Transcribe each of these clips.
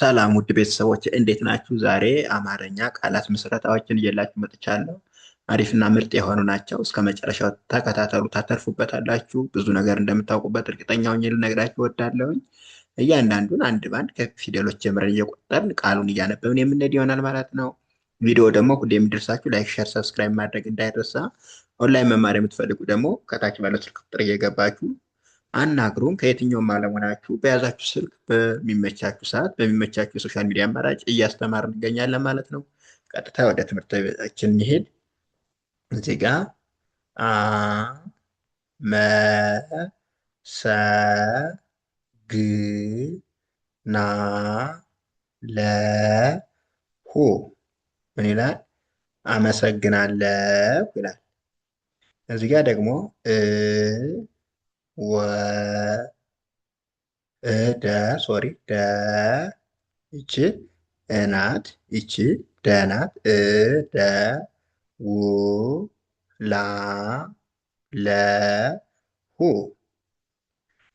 ሰላም ውድ ቤተሰቦች እንዴት ናችሁ? ዛሬ አማርኛ ቃላት ምስረታዎችን እየላችሁ መጥቻለሁ። አሪፍና ምርጥ የሆኑ ናቸው። እስከ መጨረሻው ተከታተሉ፣ ታተርፉበታላችሁ። ብዙ ነገር እንደምታውቁበት እርግጠኛ ሆኜ ልነግራችሁ እወዳለሁኝ። እያንዳንዱን አንድ ባንድ ከፊደሎች ጀምረን እየቆጠርን ቃሉን እያነበብን የምንሄድ ይሆናል ማለት ነው። ቪዲዮ ደግሞ ሁሌ የሚደርሳችሁ ላይክ፣ ሸር፣ ሰብስክራይብ ማድረግ እንዳይረሳ። ኦንላይን መማር የምትፈልጉ ደግሞ ከታች ባለው ስልክ ቁጥር እየገባችሁ አናግሩን። ከየትኛውም ዓለም ሆናችሁ በያዛችሁ ስልክ በሚመቻችሁ ሰዓት በሚመቻችሁ የሶሻል ሚዲያ አማራጭ እያስተማርን እንገኛለን ማለት ነው። ቀጥታ ወደ ትምህርት ቤታችን እንሄድ። እዚህ ጋ አ መ ሰ ግ ና ለ ሁ ምን ይላል? አመሰግናለሁ ይላል። እዚህ ጋ ደግሞ ወ ደ ሶሪ ደ ይቺ እናት ይቺ ደናት ደ ው ላ ለ ሁ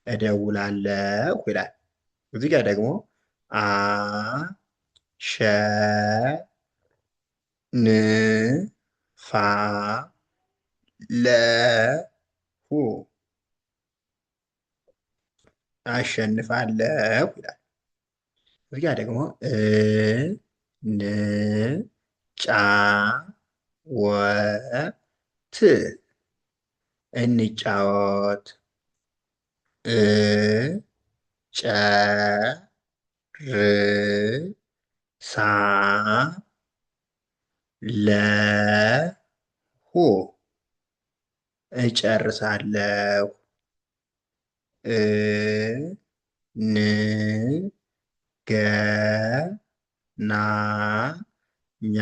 እደውላለሁ ይላል። እዚህ ጋር ደግሞ አ ሸ ን ፋ ለ ሁ አሸንፋለሁ ይላል። እዚህ ጋር ደግሞ ን ጫ ወ ት እንጫወት ጨ ር ሳ ለ ሁ እጨርሳለሁ ን ገ ና ኛ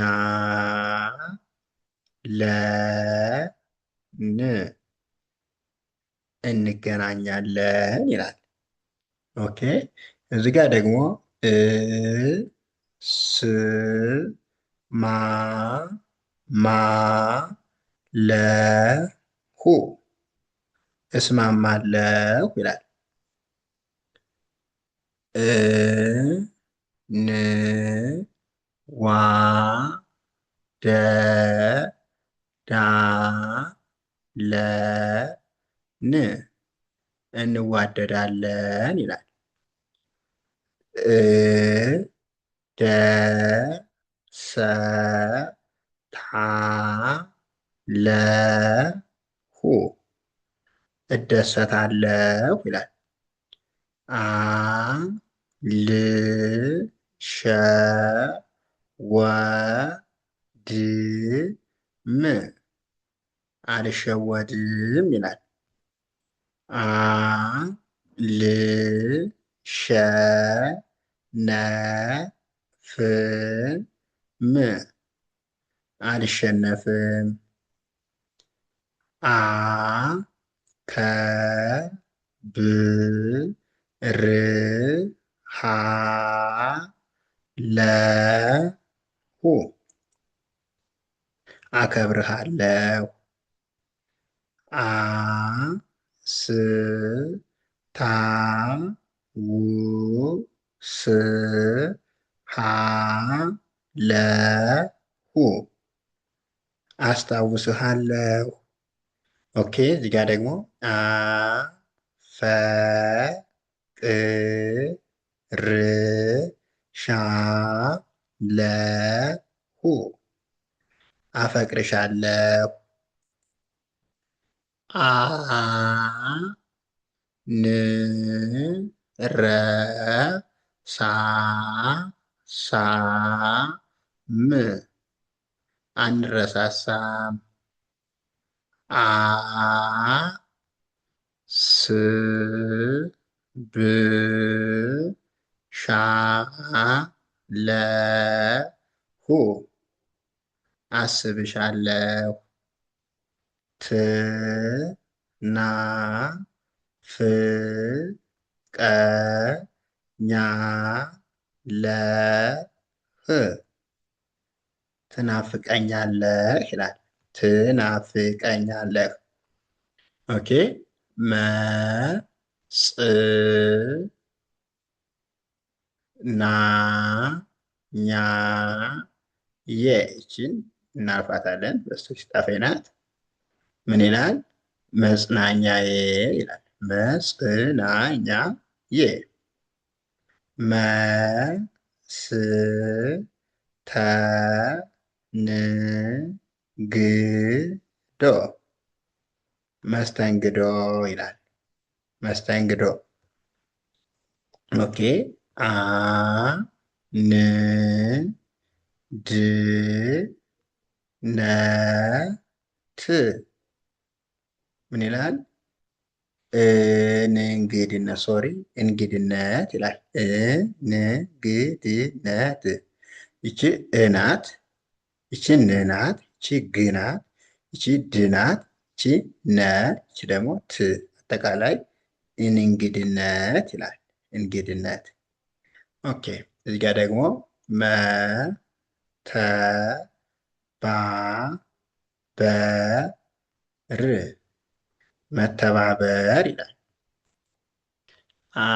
ለ ን እንገናኛለን ይላል። ኦኬ እዚህ ጋር ደግሞ ስ ማ ማ ለ ሁ እስማማለሁ ይላል። ን ዋ ደ ዳ ለ ን እንዋደዳለን ይላል። ደ ሰ ታ ለ ሁ እደሰታለሁ ይላል። አ ል ሸ ወ ድ ም አልሸወድም ይላል። አ ል ሸ ነ ፍ ም አልሸነፍም። አ ከ ብ ር ሃ ለ ሁ አከብርሃለሁ። አ ስ ታ ው ስ ሃ ለ ሁ አስታውስሃለሁ። ኦኬ እዚህ ጋር ደግሞ አ ፈ ቅ ር ሻ ለ ሁ አፈቅርሻለሁ። አ ን ረ ሳ ሳ ም አንረሳሳም። አ ስ ብ ሻ ለ ሁ አስብሻለሁ። ት ና ፍ ቀ ኛ ለ ህ ትናፍቀኛለህ ይላል። ትናፍቀኛለህ። ኦኬ መ ፅ ና ኛ የ ይችን እናልፋታለን። በስቶች ጣፌ ናት። ምን ይላል? መጽናኛዬ ይላል። መጽናኛዬ መ ስ ተ ን ግ ዶ መስተንግዶ ይላል። መስተንግዶ። ኦኬ አ ን ድ ነ ት ምን ይላል? እንግድነት ሶሪ እንግድነት ይላል። እንግድነት ይቺ እናት፣ ይቺ ንናት፣ ይቺ ግናት፣ ይቺ ድናት፣ ይቺ ነ፣ ይቺ ደግሞ ት አጠቃላይ እንግድነት ይላል። እንግድነት። ኦኬ እዚህ ጋር ደግሞ መ ተ ባ በ ር መተባበር ይላል። አ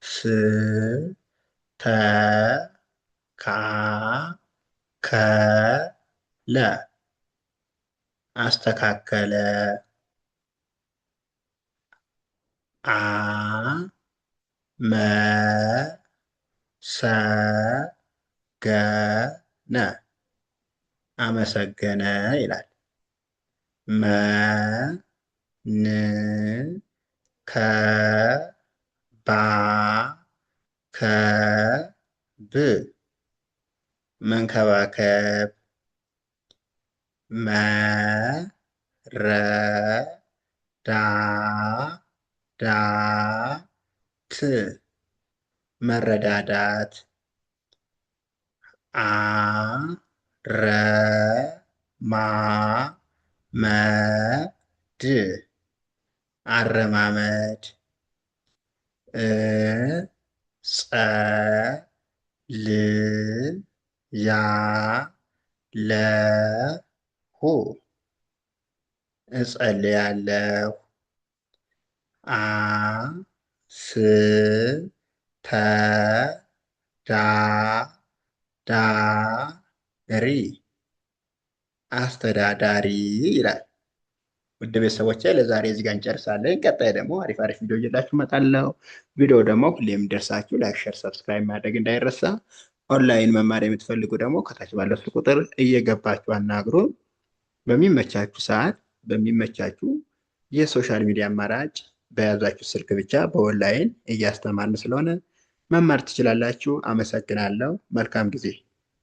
ስ ተ ካ ከ ለ አስተካከለ። አ መ ሰ ገ ነ አመሰገነ ይላል። መ ን ከ ባ ከ ብ መንከባከብ። መ ረ ዳ ዳ ት መረዳዳት። አ ረ ማ መ ድ አረማመድ። እ ጸ ል ያ ለ ሁ እጸልያለሁ። አ ስ ተ ዳ ዳ ሪ አስተዳዳሪ ይላል። ውድ ቤተሰቦቼ ለዛሬ እዚህ ጋር እንጨርሳለን። ቀጣይ ደግሞ አሪፍ አሪፍ ቪዲዮ እየላችሁ እመጣለሁ። ቪዲዮ ደግሞ ሁሌም እንደርሳችሁ ላይክ፣ ሼር፣ ሰብስክራይብ ማድረግ እንዳይረሳ። ኦንላይን መማር የምትፈልጉ ደግሞ ከታች ባለው ስልክ ቁጥር እየገባችሁ አናግሩ። በሚመቻችሁ ሰዓት በሚመቻችሁ የሶሻል ሚዲያ አማራጭ በያዛችሁ ስልክ ብቻ በኦንላይን እያስተማርን ስለሆነ መማር ትችላላችሁ። አመሰግናለሁ። መልካም ጊዜ